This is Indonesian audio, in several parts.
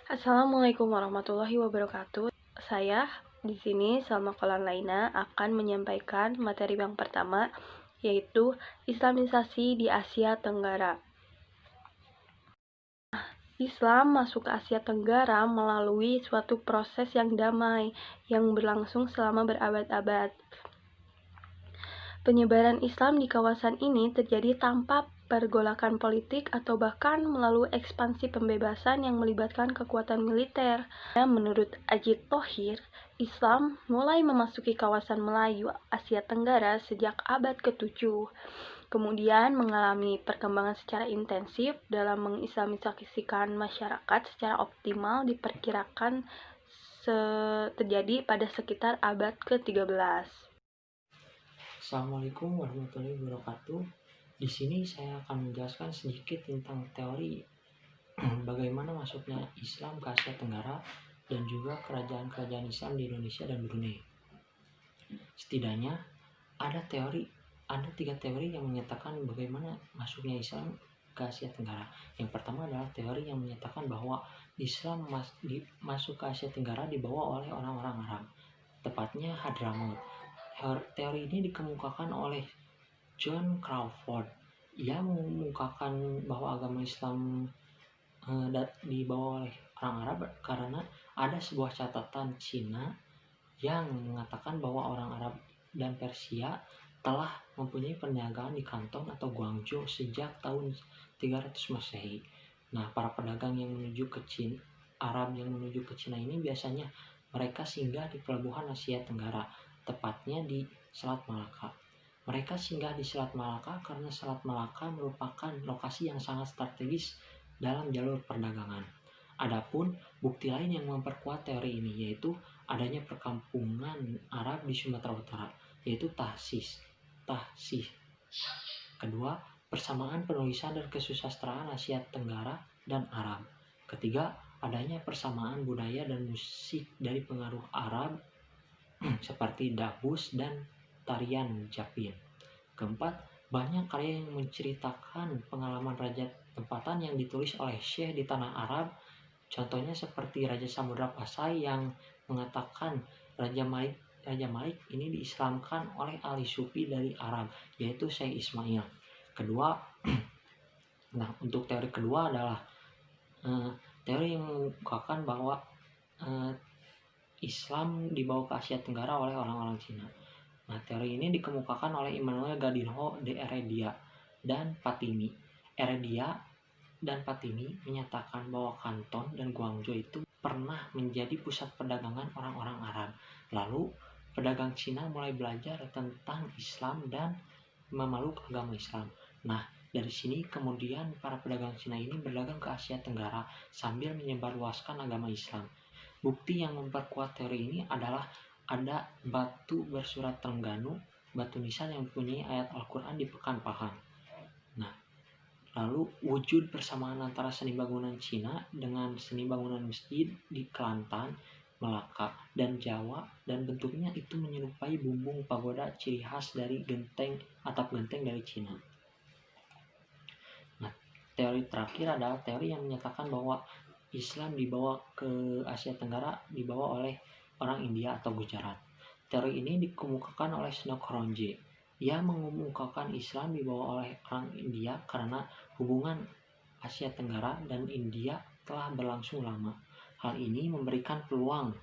Assalamualaikum warahmatullahi wabarakatuh. Saya di sini Salma Kolan Laina akan menyampaikan materi yang pertama, yaitu Islamisasi di Asia Tenggara. Islam masuk ke Asia Tenggara melalui suatu proses yang damai yang berlangsung selama berabad-abad. Penyebaran Islam di kawasan ini terjadi tanpa pergolakan politik atau bahkan melalui ekspansi pembebasan yang melibatkan kekuatan militer. Menurut Ajit Thohir, Islam mulai memasuki kawasan Melayu Asia Tenggara sejak abad ke-7, kemudian mengalami perkembangan secara intensif dalam mengislamisasikan masyarakat secara optimal diperkirakan terjadi pada sekitar abad ke-13. Assalamualaikum warahmatullahi wabarakatuh. Di sini saya akan menjelaskan sedikit tentang teori bagaimana masuknya Islam ke Asia Tenggara dan juga kerajaan-kerajaan Islam di Indonesia dan Brunei. Setidaknya ada 3 teori yang menyatakan bagaimana masuknya Islam ke Asia Tenggara. Yang pertama adalah teori yang menyatakan bahwa Islam masuk ke Asia Tenggara dibawa oleh orang-orang Arab, tepatnya Hadramaut. Teori ini dikemukakan oleh John Crawford. Ia mengungkapkan bahwa agama Islam dibawa oleh orang Arab karena ada sebuah catatan Cina yang mengatakan bahwa orang Arab dan Persia telah mempunyai perniagaan di Kanton atau Guangzhou sejak tahun 300 Masehi. Nah, para pedagang yang menuju ke Cina, Arab yang menuju ke Cina ini biasanya mereka singgah di pelabuhan Asia Tenggara, tepatnya di Selat Malaka. Mereka singgah di Selat Malaka karena Selat Malaka merupakan lokasi yang sangat strategis dalam jalur perdagangan. Adapun bukti lain yang memperkuat teori ini yaitu adanya perkampungan Arab di Sumatera Utara, yaitu Tahsis. Kedua, persamaan penulisan dan kesusastraan Asia Tenggara dan Arab. Ketiga, adanya persamaan budaya dan musik dari pengaruh Arab seperti dabus dan tarian Japin. Keempat, banyak karya yang menceritakan pengalaman raja tempatan yang ditulis oleh Syekh di tanah Arab. Contohnya seperti Raja Samudra Pasai yang mengatakan Raja Malik ini diislamkan oleh ahli sufi dari Arab, yaitu Syekh Ismail. Untuk teori kedua adalah teori yang mengungkapkan bahwa Islam dibawa ke Asia Tenggara oleh orang-orang Cina. Nah, teori ini dikemukakan oleh Immanuel Gadinho de Heredia dan Fatimi. Heredia dan Fatimi menyatakan bahwa Kanton dan Guangzhou itu pernah menjadi pusat perdagangan orang-orang Arab. Lalu, pedagang Cina mulai belajar tentang Islam dan memeluk agama Islam. Nah, dari sini kemudian para pedagang Cina ini berdagang ke Asia Tenggara sambil menyebarluaskan agama Islam. Bukti yang memperkuat teori ini adalah ada batu bersurat Terengganu, batu nisan yang mempunyai ayat Al-Quran di Pekan Pahang. Nah, lalu wujud persamaan antara seni bangunan Cina dengan seni bangunan masjid di Kelantan, Melaka, dan Jawa, dan bentuknya itu menyerupai bumbung pagoda ciri khas dari atap genteng dari Cina. Nah, teori terakhir adalah teori yang menyatakan bahwa Islam dibawa ke Asia Tenggara dibawa oleh orang India atau Gujarat. Teori ini dikemukakan oleh Snokronje. Ia mengemukakan Islam dibawa oleh orang India karena hubungan Asia Tenggara dan India telah berlangsung lama. Hal ini memberikan peluang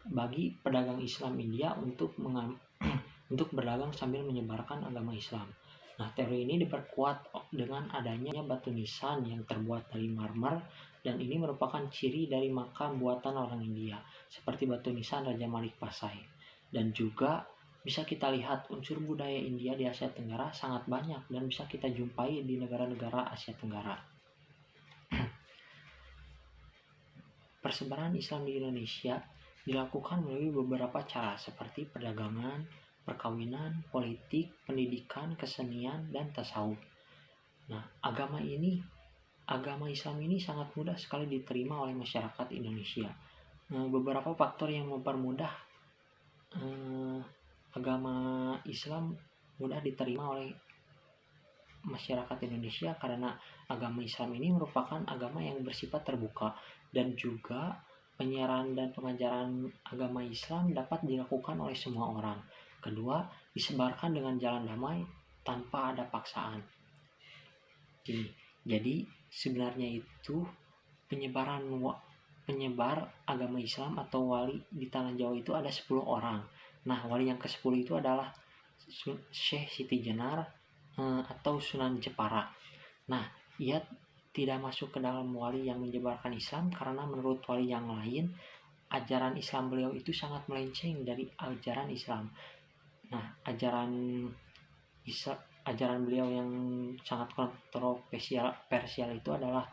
bagi pedagang Islam India untuk berdagang sambil menyebarkan agama Islam. Nah, teori ini diperkuat dengan adanya batu nisan yang terbuat dari marmer, dan ini merupakan ciri dari makam buatan orang India, seperti batu nisan Raja Malik Pasai. Dan juga bisa kita lihat unsur budaya India di Asia Tenggara sangat banyak dan bisa kita jumpai di negara-negara Asia Tenggara. Persebaran Islam di Indonesia dilakukan melalui beberapa cara seperti perdagangan, perkawinan, politik, pendidikan, kesenian, dan tasawuf. Nah, agama Islam ini sangat mudah sekali diterima oleh masyarakat Indonesia. Beberapa faktor yang mempermudah agama Islam mudah diterima oleh masyarakat Indonesia karena agama Islam ini merupakan agama yang bersifat terbuka dan juga penyiaran dan pengajaran agama Islam dapat dilakukan oleh semua orang. Kedua, disebarkan dengan jalan damai tanpa ada paksaan. Jadi sebenarnya itu penyebar agama Islam atau wali di tanah Jawa itu ada 10 orang. Nah, wali yang ke-10 itu adalah Syekh Siti Jenar atau Sunan Jepara. Nah, ia tidak masuk ke dalam wali yang menyebarkan Islam karena menurut wali yang lain ajaran Islam beliau itu sangat melenceng dari ajaran Islam. Nah, ajaran beliau yang sangat kontroversial itu adalah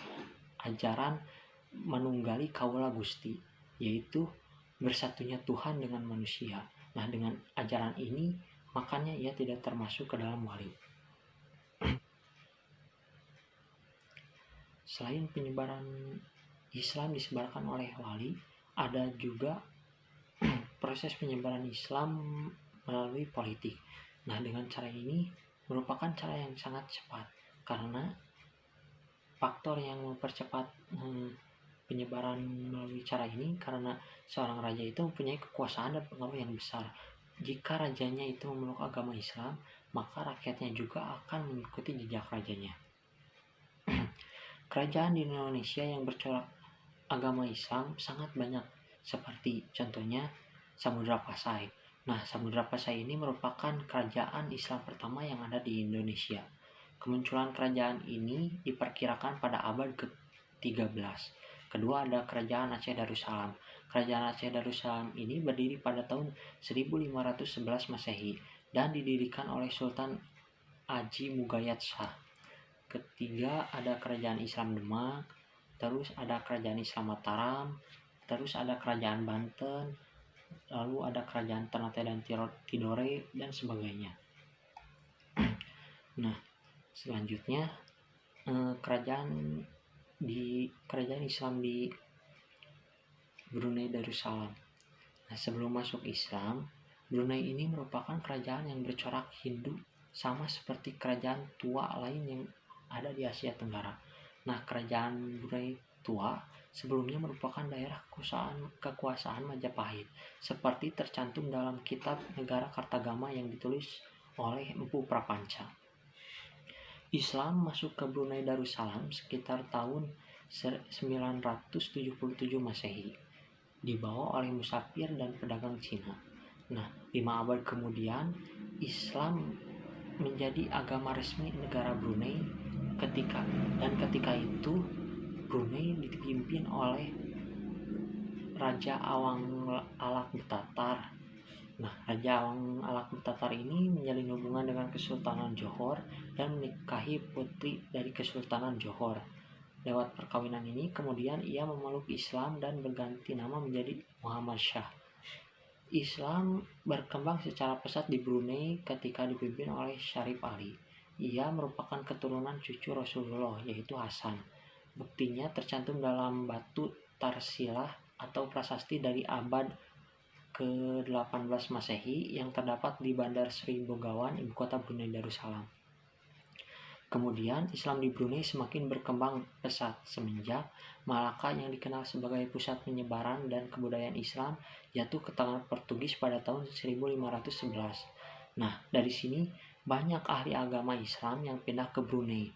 ajaran menunggali kaula Gusti, yaitu bersatunya Tuhan dengan manusia. Nah, dengan ajaran ini makanya ia tidak termasuk ke dalam wali. Selain penyebaran Islam disebarkan oleh wali, ada juga proses penyebaran Islam melalui politik. Nah, dengan cara ini merupakan cara yang sangat cepat karena faktor yang mempercepat penyebaran melalui cara ini karena seorang raja itu mempunyai kekuasaan dan pengaruh yang besar. Jika rajanya itu memeluk agama Islam, maka rakyatnya juga akan mengikuti jejak rajanya. Kerajaan di Indonesia yang bercorak agama Islam sangat banyak, seperti contohnya Samudra Pasai. Nah, Samudra Pasai ini merupakan kerajaan Islam pertama yang ada di Indonesia. Kemunculan kerajaan ini diperkirakan pada abad ke-13. Kedua ada kerajaan Aceh Darussalam. Kerajaan Aceh Darussalam ini berdiri pada tahun 1511 Masehi dan didirikan oleh Sultan Aji Mugayat Shah. Ketiga ada kerajaan Islam Demak, terus ada kerajaan Islam Mataram, terus ada kerajaan Banten, lalu ada kerajaan Ternate dan Tidore dan sebagainya. Nah, selanjutnya kerajaan Islam di Brunei Darussalam. Nah, sebelum masuk Islam, Brunei ini merupakan kerajaan yang bercorak Hindu sama seperti kerajaan tua lain yang ada di Asia Tenggara. Nah, kerajaan Brunei tua sebelumnya merupakan daerah kekuasaan Majapahit, seperti tercantum dalam kitab Negara Kartagama yang ditulis oleh Empu Prapanca. Islam masuk ke Brunei Darussalam sekitar tahun 977 Masehi, dibawa oleh musafir dan pedagang Cina. Nah, 5 abad kemudian Islam menjadi agama resmi negara Brunei ketika itu Brunei dipimpin oleh Raja Awang Alak Betatar. Nah, Raja Awang Alak Betatar ini menjalin hubungan dengan Kesultanan Johor dan menikahi putri dari Kesultanan Johor. Lewat perkawinan ini kemudian ia memeluk Islam dan berganti nama menjadi Muhammad Shah. Islam berkembang secara pesat di Brunei ketika dipimpin oleh Syarif Ali. Ia merupakan keturunan cucu Rasulullah, yaitu Hasan. Buktinya tercantum dalam batu Tarsilah atau prasasti dari abad ke-18 Masehi yang terdapat di Bandar Sri Begawan, ibu kota Brunei Darussalam. Kemudian Islam di Brunei semakin berkembang pesat semenjak Malaka yang dikenal sebagai pusat penyebaran dan kebudayaan Islam jatuh ke tangan Portugis pada tahun 1511. Nah, dari sini banyak ahli agama Islam yang pindah ke Brunei.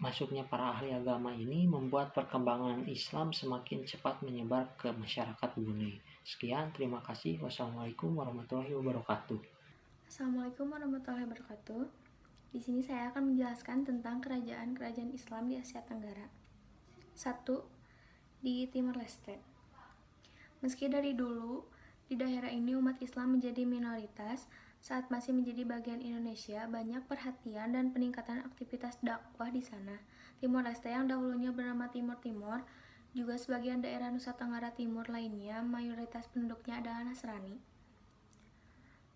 Masuknya para ahli agama ini membuat perkembangan Islam semakin cepat menyebar ke masyarakat Brunei. Sekian, terima kasih. Wassalamualaikum warahmatullahi wabarakatuh. Assalamualaikum warahmatullahi wabarakatuh. Di sini saya akan menjelaskan tentang kerajaan-kerajaan Islam di Asia Tenggara. 1. Di Timor Leste. Meski dari dulu di daerah ini umat Islam menjadi minoritas, saat masih menjadi bagian Indonesia, banyak perhatian dan peningkatan aktivitas dakwah di sana. Timor Leste yang dahulunya bernama Timor Timor, juga sebagian daerah Nusa Tenggara Timur lainnya, mayoritas penduduknya adalah Nasrani.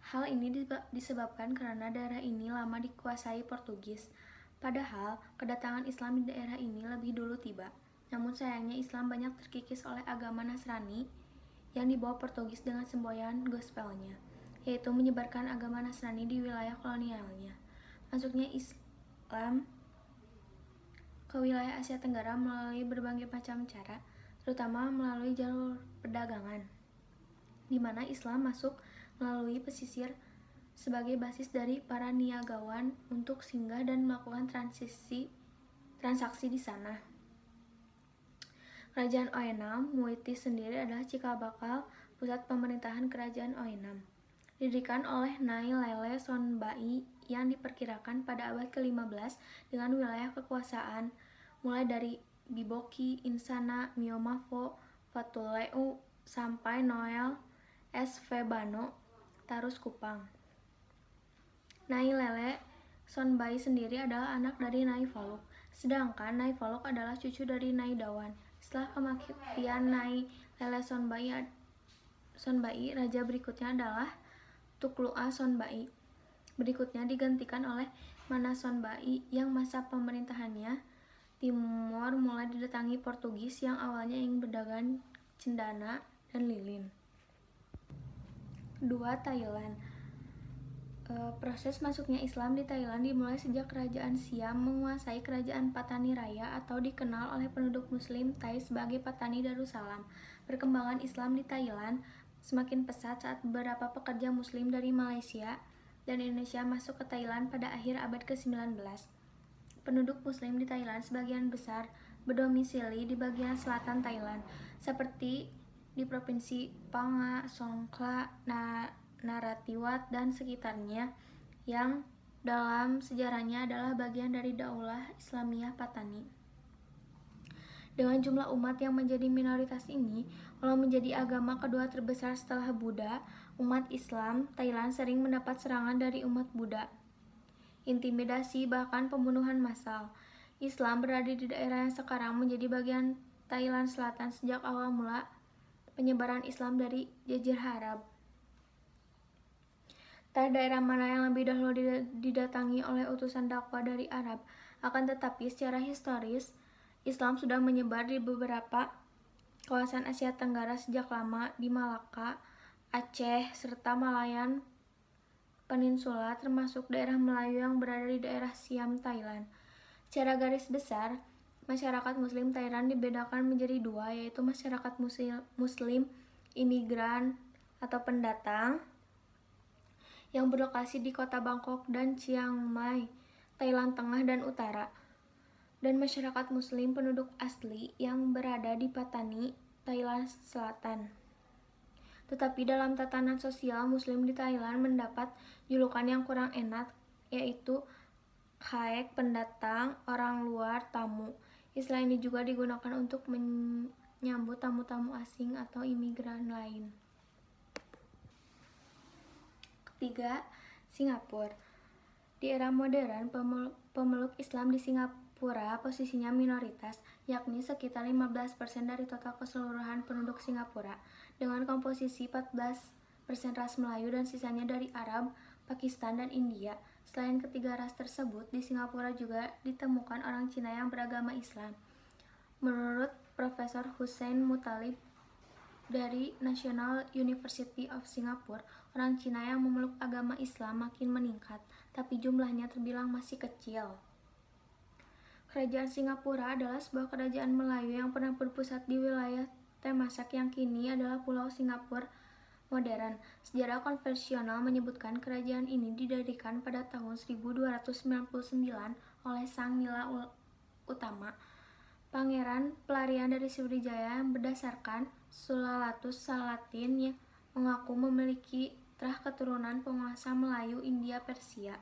Hal ini disebabkan karena daerah ini lama dikuasai Portugis. Padahal, kedatangan Islam di daerah ini lebih dulu tiba. Namun sayangnya Islam banyak terkikis oleh agama Nasrani yang dibawa Portugis dengan semboyan gospelnya, yaitu menyebarkan agama Nasrani di wilayah kolonialnya. Islam ke wilayah Asia Tenggara melalui berbagai macam cara, terutama melalui jalur perdagangan, di mana Islam masuk melalui pesisir sebagai basis dari para niagawan untuk singgah dan melakukan transaksi di sana. Kerajaan Oenam, Muitis sendiri adalah cikal bakal pusat pemerintahan Kerajaan Oenam. Didirikan oleh Nai Lele Sonbai yang diperkirakan pada abad ke-15 dengan wilayah kekuasaan mulai dari Biboki, Insana, Miomavo, Vatuleu, sampai Noel, Esphebano, Tarus Kupang. Nai Lele Sonbai sendiri adalah anak dari Nai Faluk, sedangkan Nai Faluk adalah cucu dari Nai Dawan. Setelah kematian Nai Lele Sonbai, raja berikutnya adalah Tuklua Sonbai. Berikutnya digantikan oleh Mana Sonbai yang masa pemerintahannya Timor mulai didatangi Portugis yang awalnya ingin berdagang cendana dan lilin. 2. Thailand. Proses masuknya Islam di Thailand dimulai sejak Kerajaan Siam menguasai Kerajaan Patani Raya atau dikenal oleh penduduk Muslim Thai sebagai Patani Darussalam. Perkembangan Islam di Thailand semakin pesat saat beberapa pekerja Muslim dari Malaysia dan Indonesia masuk ke Thailand pada akhir abad ke-19. Penduduk Muslim di Thailand sebagian besar berdomisili di bagian selatan Thailand, seperti di Provinsi Phang Nga, Songkhla, Narathiwat, dan sekitarnya, yang dalam sejarahnya adalah bagian dari Daulah Islamiyah Patani. Dengan jumlah umat yang menjadi minoritas ini, walau menjadi agama kedua terbesar setelah Buddha, umat Islam Thailand sering mendapat serangan dari umat Buddha, intimidasi, bahkan pembunuhan massal. Islam berada di daerah yang sekarang menjadi bagian Thailand Selatan sejak awal mula penyebaran Islam dari Jazirah Arab. Tak daerah mana yang lebih dahulu didatangi oleh utusan dakwah dari Arab. Akan tetapi secara historis, Islam sudah menyebar di beberapa kawasan Asia Tenggara sejak lama, di Malaka, Aceh, serta Malayan Peninsula, termasuk daerah Melayu yang berada di daerah Siam, Thailand. Secara garis besar, masyarakat Muslim Thailand dibedakan menjadi dua, yaitu masyarakat Muslim imigran atau pendatang yang berlokasi di kota Bangkok dan Chiang Mai, Thailand Tengah dan Utara, dan masyarakat Muslim penduduk asli yang berada di Patani, Thailand Selatan. Tetapi dalam tatanan sosial, Muslim di Thailand mendapat julukan yang kurang enak, yaitu Khaek, pendatang, orang luar, tamu. Istilah ini juga digunakan untuk menyambut tamu-tamu asing atau imigran lain. Ketiga, Singapura. Di era modern, pemeluk Islam di Singapura posisinya minoritas, yakni sekitar 15% dari total keseluruhan penduduk Singapura, dengan komposisi 14% ras Melayu dan sisanya dari Arab, Pakistan, dan India. Selain ketiga ras tersebut, di Singapura juga ditemukan orang Cina yang beragama Islam. Menurut Profesor Hussein Muttalib dari National University of Singapore, orang Cina yang memeluk agama Islam makin meningkat, tapi jumlahnya terbilang masih kecil. Kerajaan Singapura adalah sebuah kerajaan Melayu yang pernah berpusat di wilayah Temasak yang kini adalah Pulau Singapura modern. Sejarah konvensional menyebutkan kerajaan ini didirikan pada tahun 1299 oleh Sang Nila Utama, pangeran pelarian dari Sriwijaya yang berdasarkan Sulalatus Salatin yang mengaku memiliki terah keturunan penguasa Melayu India Persia.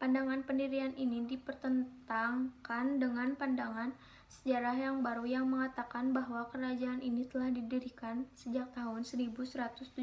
Pandangan pendirian ini dipertentangkan dengan pandangan sejarah yang baru yang mengatakan bahwa kerajaan ini telah didirikan sejak tahun 1170